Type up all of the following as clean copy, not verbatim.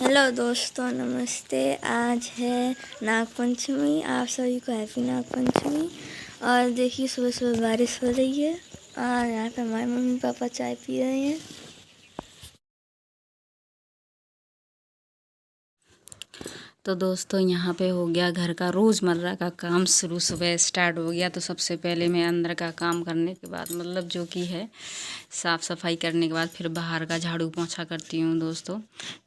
Hello दोस्तों, नमस्ते। आज है नागपंचमी। आप सभी को हैप्पी नागपंचमी। और देखिए, सुबह सुबह बारिश हो रही है और यहाँ पे हमारे मम्मी पापा चाय पी रहे हैं। तो दोस्तों यहाँ पे हो गया घर का रोज़मर्रा का काम शुरू। सुबह स्टार्ट हो गया। तो सबसे पहले मैं अंदर का काम करने के बाद मतलब जो कि है साफ़ सफाई करने के बाद फिर बाहर का झाड़ू पोंछा करती हूँ दोस्तों।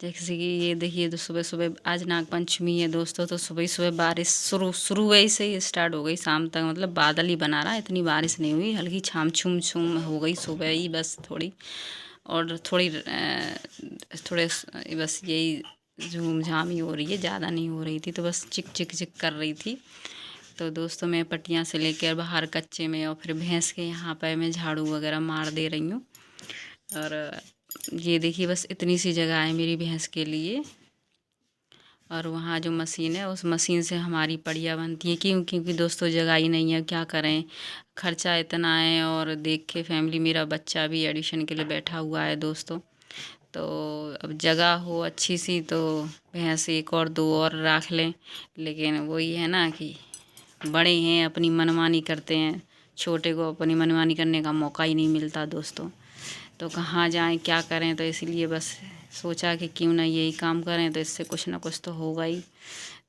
जैसे कि ये देखिए, तो सुबह सुबह आज नागपंचमी है दोस्तों, तो सुबह सुबह बारिश शुरू वही से ही स्टार्ट हो गई। शाम तक मतलब बादल ही बना रहा, इतनी बारिश नहीं हुई, हल्की छाम छूम छूम हो गई सुबह ही बस थोड़ी। और थोड़े बस यही झूम झाम ही हो रही है, ज़्यादा नहीं हो रही थी, तो बस चिक चिक चिक कर रही थी। तो दोस्तों मैं पट्टियाँ से लेकर बाहर कच्चे में और फिर भैंस के यहाँ पे मैं झाड़ू वगैरह मार दे रही हूँ। और ये देखिए, बस इतनी सी जगह है मेरी भैंस के लिए। और वहाँ जो मशीन है उस मशीन से हमारी पड़िया बनती है। क्योंकि दोस्तों जगह ही नहीं है, क्या करें, खर्चा इतना है। और देख के फैमिली, मेरा बच्चा भी एडिशन के लिए बैठा हुआ है दोस्तों। तो अब जगह हो अच्छी सी तो भैंस एक और दो और रख लें, लेकिन वही है ना कि बड़े हैं, अपनी मनमानी करते हैं, छोटे को अपनी मनमानी करने का मौका ही नहीं मिलता दोस्तों। तो कहाँ जाएं, क्या करें, तो इसीलिए बस सोचा कि क्यों ना यही काम करें, तो इससे कुछ ना कुछ तो होगा ही।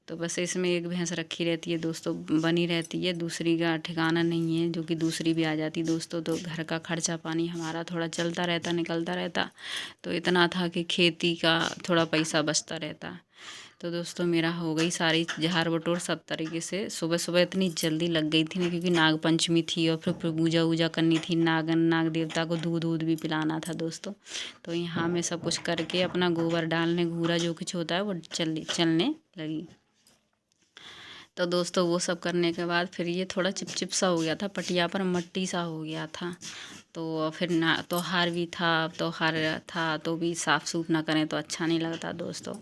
तो बस इसमें एक भैंस रखी रहती है दोस्तों, बनी रहती है, दूसरी का ठिकाना नहीं है, जो कि दूसरी भी आ जाती दोस्तों। तो घर का खर्चा पानी हमारा थोड़ा चलता रहता, निकलता रहता। तो इतना था कि खेती का थोड़ा पैसा बचता रहता। तो दोस्तों मेरा हो गई सारी झाड़ बटोर सब तरीके से। सुबह सुबह इतनी जल्दी लग गई थी ना, क्योंकि नाग पंचमी थी और फिर पूजा वूजा करनी थी, नाग देवता को दूध वूध भी पिलाना था दोस्तों। तो यहाँ मैं सब कुछ करके अपना गोबर डालने, घूरा जो कुछ होता है वो चलने लगी। तो दोस्तों वो सब करने के बाद फिर ये थोड़ा चिपचिप सा हो गया था, पटिया पर मट्टी सा हो गया था। तो फिर ना त्योहार भी था, त्योहार था तो भी साफ़ सूफ ना करें तो अच्छा नहीं लगता दोस्तों।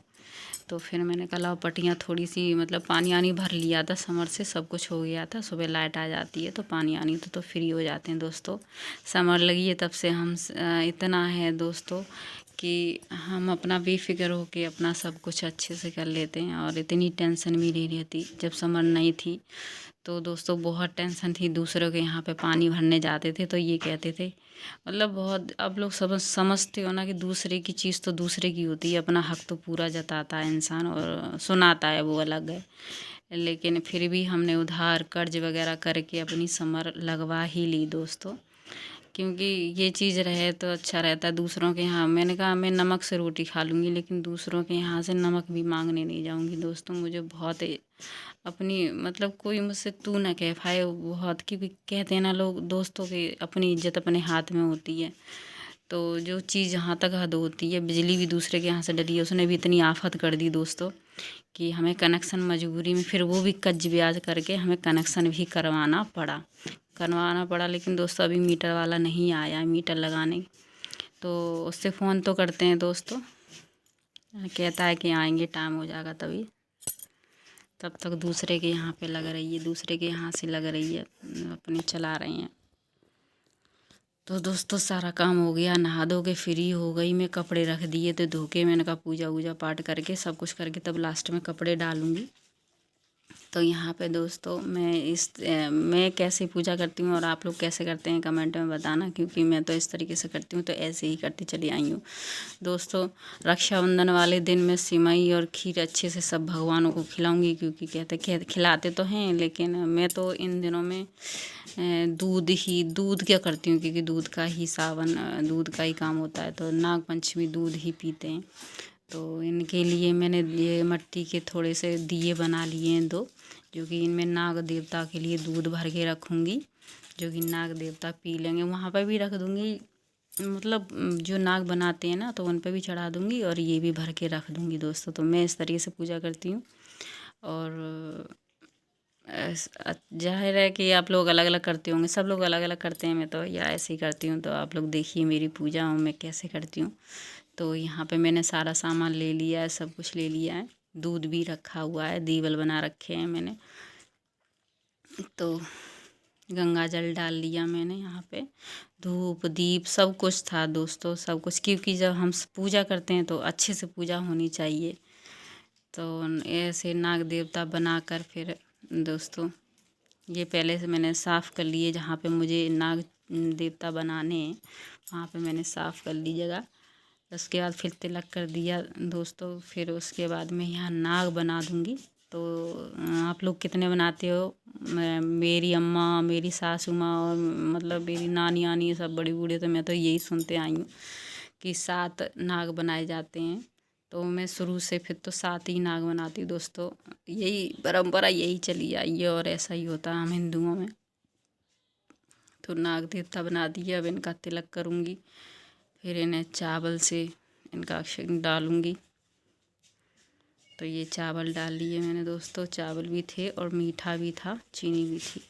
तो फिर मैंने कहा लाओ पट्टियाँ थोड़ी सी, मतलब पानी आनी भर लिया था समर से, सब कुछ हो गया था। सुबह लाइट आ जाती है तो पानी आनी तो फ्री हो जाते हैं दोस्तों। समर लगी है तब से हम इतना है दोस्तों कि हम अपना बेफिक्र होके अपना सब कुछ अच्छे से कर लेते हैं, और इतनी टेंशन भी नहीं रहती। जब समर नहीं थी तो दोस्तों बहुत टेंशन थी। दूसरों के यहाँ पे पानी भरने जाते थे तो ये कहते थे, मतलब बहुत, अब लोग समझते हो ना कि दूसरे की चीज़ तो दूसरे की होती है, अपना हक तो पूरा जताता है इंसान और सुनाता है, वो अलग है। लेकिन फिर भी हमने उधार कर्ज वगैरह करके अपनी समर लगवा ही ली दोस्तों, क्योंकि ये चीज़ रहे तो अच्छा रहता है। दूसरों के यहाँ मैंने कहा मैं नमक से रोटी खा लूँगी, लेकिन दूसरों के यहाँ से नमक भी मांगने नहीं जाऊँगी दोस्तों। मुझे बहुत अपनी, मतलब कोई मुझसे तू ना कह पाए बहुत, क्योंकि कहते हैं ना लोग दोस्तों की अपनी इज्जत अपने हाथ में होती है। तो जो चीज़ जहाँ तक हद होती है, बिजली भी दूसरे के यहाँ से डली है, उसने भी इतनी आफत कर दी दोस्तों कि हमें कनेक्शन मजबूरी में, फिर वो भी कर्ज ब्याज करके हमें कनेक्शन भी करवाना पड़ा। लेकिन दोस्तों अभी मीटर वाला नहीं आया मीटर लगाने। तो उससे फ़ोन तो करते हैं दोस्तों, कहता है कि आएंगे, टाइम हो जाएगा तभी। तब तक दूसरे के यहाँ पे लग रही है, दूसरे के यहाँ से लग रही है, अपने चला रही हैं। तो दोस्तों सारा काम हो गया, नहा धो के फ्री हो गई मैं, कपड़े रख दिए थे धो के। मैंने कहा पूजा वूजा पाठ करके सब कुछ करके तब लास्ट में कपड़े डालूँगी। तो यहाँ पे दोस्तों मैं कैसे पूजा करती हूँ और आप लोग कैसे करते हैं कमेंट में बताना, क्योंकि मैं तो इस तरीके से करती हूँ, तो ऐसे ही करती चली आई हूँ दोस्तों। रक्षाबंधन वाले दिन मैं सिमई और खीर अच्छे से सब भगवानों को खिलाऊंगी, क्योंकि खिलाते तो हैं, लेकिन मैं तो इन दिनों में दूध क्या करती हूँ, क्योंकि दूध का ही सावन, दूध का ही काम होता है, तो नाग पंचमी दूध ही पीते हैं। तो इनके लिए मैंने ये मिट्टी के थोड़े से दिए बना लिए हैं दो, जो कि इनमें नाग देवता के लिए दूध भर के रखूँगी, जो कि नाग देवता पी लेंगे। वहाँ पर भी रख दूँगी, मतलब जो नाग बनाते हैं ना तो उन पर भी चढ़ा दूँगी, और ये भी भर के रख दूँगी दोस्तों। तो मैं इस तरीके से पूजा करती हूँ। और जाहिर है कि आप लोग अलग अलग करते होंगे, सब लोग अलग अलग करते हैं, मैं तो या ऐसे ही करती हूँ। तो आप लोग देखिए मेरी पूजा मैं कैसे करती हूँ। तो यहाँ पे मैंने सारा सामान ले लिया है, सब कुछ ले लिया है, दूध भी रखा हुआ है, दीवल बना रखे हैं मैंने। तो गंगा जल डाल लिया मैंने यहाँ पे, धूप दीप सब कुछ था दोस्तों, सब कुछ, क्योंकि जब हम पूजा करते हैं तो अच्छे से पूजा होनी चाहिए। तो ऐसे नाग देवता बनाकर फिर दोस्तों ये पहले से मैंने साफ़ कर लिए, जहाँ पे मुझे नाग देवता बनाने हैं वहाँ पे मैंने साफ़ कर ली जगह। उसके बाद फिर तिलक कर दिया दोस्तों। फिर उसके बाद मैं यहाँ नाग बना दूँगी। तो आप लोग कितने बनाते हो? मेरी अम्मा, मेरी सासू माँ और मतलब मेरी नानी आनी सब बड़ी बूढ़े, तो मैं तो यही सुनते आई हूँ कि 7 नाग बनाए जाते हैं। तो मैं शुरू से फिर तो 7 ही नाग बनाती हूँ दोस्तों। यही परंपरा यही चली आई है और ऐसा ही होता है हम हिंदुओं में। तो नाग देवता बना दिया, अब इनका तिलक करूँगी, फिर इन्हें चावल से इनका अक्षत डालूँगी। तो ये चावल डाल लिए मैंने दोस्तों, चावल भी थे और मीठा भी था, चीनी भी थी।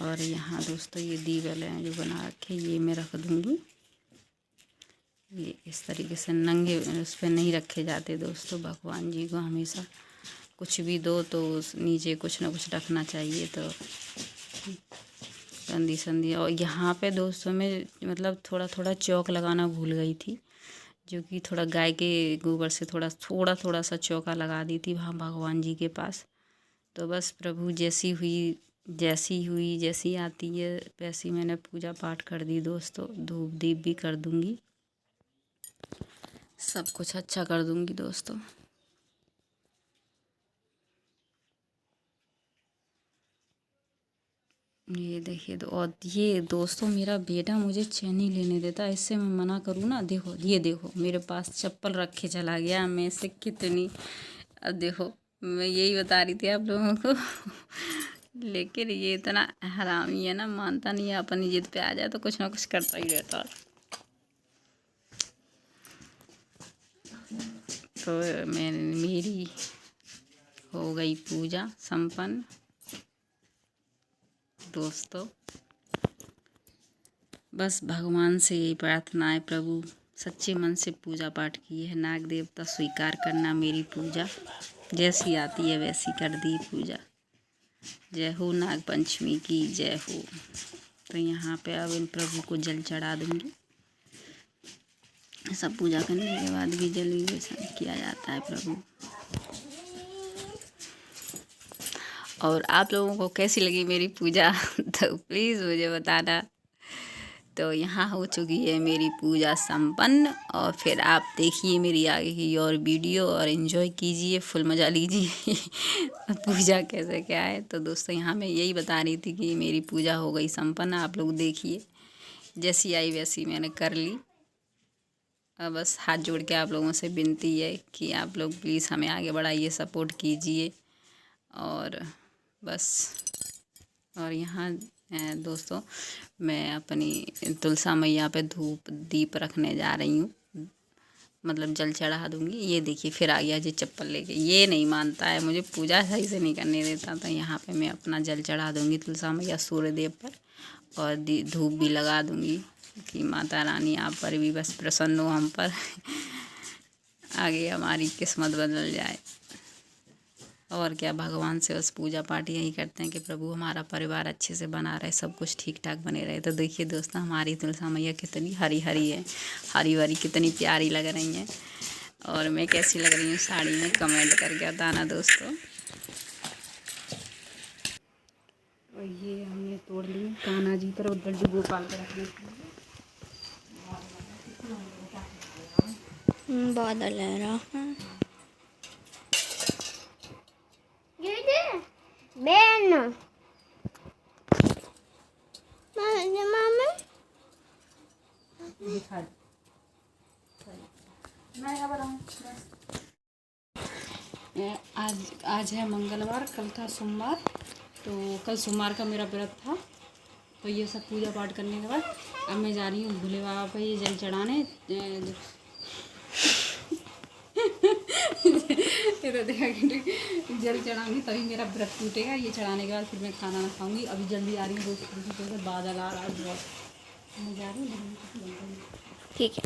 और यहाँ दोस्तों ये दीवल हैं जो बना रखे, ये मैं रख दूँगी। ये इस तरीके से नंगे उस पर नहीं रखे जाते दोस्तों। भगवान जी को हमेशा कुछ भी दो तो उस नीचे कुछ ना कुछ रखना चाहिए। तो गंदी संदी। और यहाँ पे दोस्तों में मतलब थोड़ा थोड़ा चौक लगाना भूल गई थी, जो कि थोड़ा गाय के गोबर से थोड़ा सा चौका लगा दी थी वहाँ भगवान जी के पास। तो बस प्रभु जैसी आती है वैसी मैंने पूजा पाठ कर दी दोस्तों। धूप दीप भी कर दूँगी, सब कुछ अच्छा कर दूँगी दोस्तों। ये देखिए और ये दोस्तों मेरा बेटा मुझे चैन नहीं लेने देता, इससे मैं मना करूँ ना, देखो ये देखो मेरे पास चप्पल रख के चला गया। मैं से कितनी, अब देखो मैं यही बता रही थी आप लोगों को लेकिन ये इतना हरामी है ना, मानता नहीं है, अपनी जिद पे आ जाए तो कुछ ना कुछ करता ही रहता। तो मेरी हो गई पूजा संपन्न दोस्तों। बस भगवान से यही प्रार्थना है, प्रभु सच्चे मन से पूजा पाठ की है, नाग देवता स्वीकार करना मेरी पूजा, जैसी आती है वैसी कर दी पूजा। जय हो नाग पंचमी की जय हो। तो यहाँ पे अब इन प्रभु को जल चढ़ा दूँगी। सब पूजा करने के बाद भी जल विसर्जन किया जाता है प्रभु। और आप लोगों को कैसी लगी मेरी पूजा तो प्लीज़ मुझे बताना। तो यहाँ हो चुकी है मेरी पूजा संपन्न, और फिर आप देखिए मेरी आगे की और वीडियो और एंजॉय कीजिए, फुल मज़ा लीजिए पूजा कैसे क्या है। तो दोस्तों यहाँ मैं यही बता रही थी कि मेरी पूजा हो गई संपन्न। आप लोग देखिए जैसी आई वैसी मैंने कर ली। अब बस हाथ जोड़ के आप लोगों से विनती है कि आप लोग प्लीज़ हमें आगे बढ़ाइए, सपोर्ट कीजिए। और बस, और यहाँ दोस्तों मैं अपनी तुलसा मैया पे धूप दीप रखने जा रही हूँ, मतलब जल चढ़ा दूँगी। ये देखिए फिर आ गया जी चप्पल लेके, ये नहीं मानता है, मुझे पूजा सही से नहीं करने देता। तो यहाँ पे मैं अपना जल चढ़ा दूँगी तुलसा मैया सूर्यदेव पर, और धूप भी लगा दूँगी कि माता रानी आप पर भी बस प्रसन्न हो हम पर आगे हमारी किस्मत बदल जाए। और क्या, भगवान से बस पूजा पाठ यही करते हैं कि प्रभु हमारा परिवार अच्छे से बना रहे, सब कुछ ठीक ठाक बने रहे। तो देखिए दोस्तों हमारी तुलसा मैया कितनी हरी हरी है, हरी भरी कितनी प्यारी लग रही हैं। और मैं कैसी लग रही हूँ साड़ी में कमेंट करके बताना दोस्तों। और ये हमने तोड़ ली कान्हा जी पर लड्डू गोपाल पर रखने बादल है रहा है। Ben. Mama. आज है मंगलवार, कल था सोमवार। तो कल सोमवार का मेरा व्रत था। तो ये सब पूजा पाठ करने के बाद अब मैं जा रही हूँ भोले बाबा पे ये जल चढ़ाने। ये तो देखा कि जल चढ़ाऊंगी तभी मेरा व्रत टूटेगा। ये चढ़ाने के बाद फिर मैं खाना ना खाऊंगी। अभी जल्दी आ रही हूँ दोस्तों, बादल आ रहा है बहुत, मैं जा रही हूँ। ठीक है।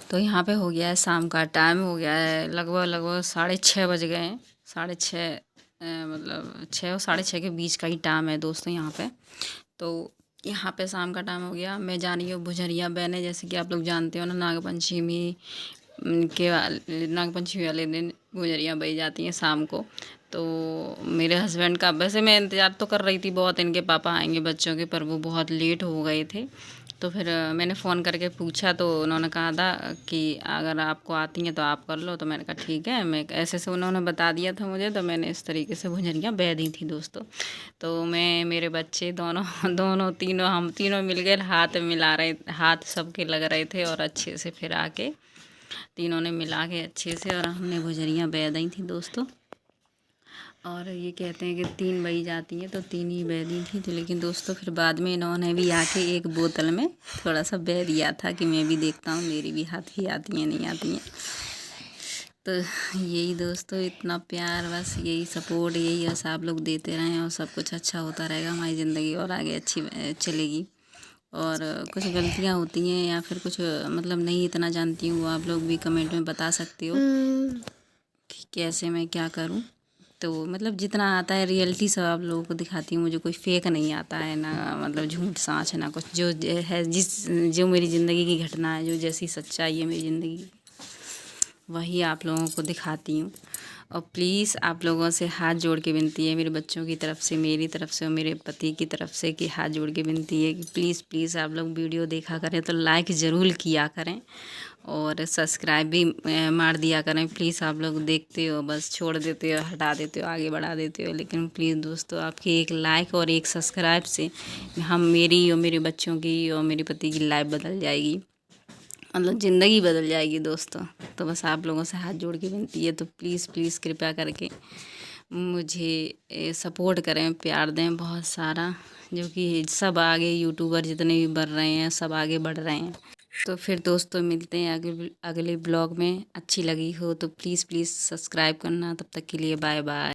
तो यहाँ पे हो गया है शाम का टाइम, हो गया है लगभग 6:30 बज गए हैं। 6:30 मतलब 6 और 6:30 के बीच का ही टाइम है दोस्तों यहाँ पे। तो यहाँ पे शाम का टाइम हो गया। मैं जा रही हूँ भुजरिया बहने, जैसे कि आप लोग जानते हो ना, नागपंचमी वाले दिन भुजरिया बही जाती हैं शाम को। तो मेरे हस्बैंड का, वैसे मैं इंतज़ार तो कर रही थी बहुत इनके पापा आएंगे बच्चों के, पर वो बहुत लेट हो गए थे। तो फिर मैंने फ़ोन करके पूछा तो उन्होंने कहा था कि अगर आपको आती हैं तो आप कर लो। तो मैंने कहा ठीक है, मैं ऐसे से उन्होंने बता दिया था मुझे, तो मैंने इस तरीके से भुजरिया बह दी थी दोस्तों। तो मैं, मेरे बच्चे दोनों तीनों, हम तीनों मिल गए, हाथ मिला रहे, हाथ सबके लग रहे थे, और अच्छे से फिर आके तीनों ने मिला के अच्छे से, और हमने भुजरिया बह दी थी दोस्तों। और ये कहते हैं कि 3 बही जाती हैं, तो 3 ही बह दी थी। तो लेकिन दोस्तों फिर बाद में इन्होंने भी आके एक बोतल में थोड़ा सा बह दिया था कि मैं भी देखता हूँ मेरी भी हाथ ही आती हैं नहीं आती हैं। तो यही दोस्तों, इतना प्यार, बस यही सपोर्ट, यही बस आप लोग देते रहें, और सब कुछ अच्छा होता रहेगा, हमारी ज़िंदगी और आगे अच्छी चलेगी। और कुछ गलतियाँ होती हैं या फिर कुछ मतलब नहीं इतना जानती हूँ, आप लोग भी कमेंट में बता सकते हो कि कैसे मैं क्या करूँ। तो मतलब जितना आता है रियलिटी सब आप लोगों को दिखाती हूँ, मुझे कोई फेक नहीं आता है ना, मतलब झूठ साँच ना कुछ, जो है जो मेरी ज़िंदगी की घटना है, जो जैसी सच्चाई है मेरी ज़िंदगी की, वही आप लोगों को दिखाती हूँ। और प्लीज़ आप लोगों से हाथ जोड़ के विनती है, मेरे बच्चों की तरफ से, मेरी तरफ से और मेरे पति की तरफ से, कि हाथ जोड़ के विनती है कि प्लीज़ आप लोग वीडियो देखा करें तो लाइक ज़रूर किया करें, और सब्सक्राइब भी मार दिया करें। प्लीज़ आप लोग देखते हो बस छोड़ देते हो, हटा देते हो, आगे बढ़ा देते हो, लेकिन प्लीज़ दोस्तों आपकी एक लाइक और एक सब्सक्राइब से मेरी और मेरे बच्चों की और मेरे पति की लाइफ बदल जाएगी, मतलब ज़िंदगी बदल जाएगी दोस्तों। तो बस आप लोगों से हाथ जोड़ के विनती है, तो प्लीज़ कृपया करके मुझे सपोर्ट करें, प्यार दें बहुत सारा, जो कि सब आगे यूट्यूबर जितने भी बढ़ रहे हैं सब आगे बढ़ रहे हैं। तो फिर दोस्तों मिलते हैं अगले ब्लॉग में। अच्छी लगी हो तो प्लीज़ सब्सक्राइब करना। तब तक के लिए बाय बाय।